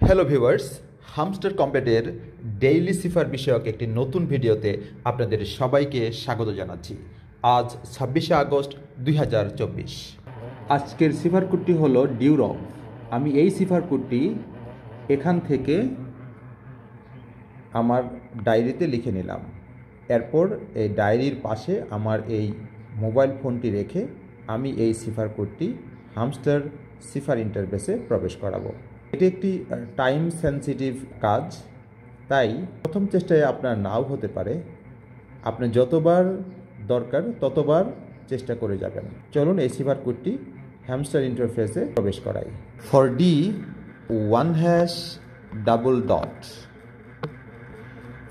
Hello viewers, hamster কম্প্যাটের daily সিফার বিষয়ক একটি নতুন ভিডিওতে আপনাদের সবাইকে স্বাগত জানাচ্ছি। আজ 26শে আগস্ট 2024। আজকের সিফার কোডটি হলো ডিউরম। আমি এই সিফার কোডটি এখান থেকে আমার ডায়েরিতে লিখে নিলাম। এরপর এই ডায়েরির পাশে আমার এই মোবাইল ফোনটি রেখে আমি এই সিফার কোডটি হামস্টার সিফার ইন্টারফেসে প্রবেশ করাবো। এটি একটি টাইম সেন্সিটিভ কাজ, তাই প্রথম চেষ্টায় আপনার নাও হতে পারে। আপনি যতবার দরকার ততবার চেষ্টা করে যাবেন। চলুন এই সিফার কোডটি হামস্টার ইন্টারফেসে প্রবেশ করাই। For D 1 hash double dot,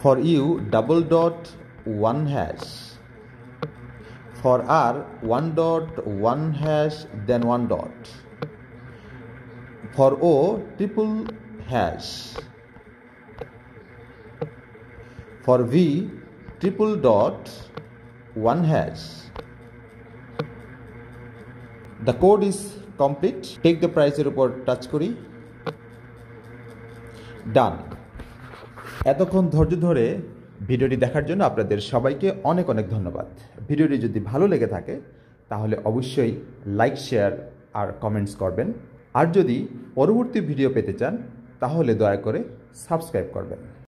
for U double dot 1 hash, for R 1 dot 1 hash then 1 dot, for O triple hash, for V triple dot 1 hash. The code is complete. Take the price এর উপর touch করি। ডান। এতক্ষণ ধৈর্য ধরে ভিডিওটি দেখার জন্য আপনাদের সবাইকে অনেক অনেক ধন্যবাদ। ভিডিওটি যদি ভালো লেগে থাকে তাহলে অবশ্যই লাইক, শেয়ার আর কমেন্টস করবেন। আর যদি পরবর্তী ভিডিও পেতে চান তাহলে দয়া করে সাবস্ক্রাইব করবেন।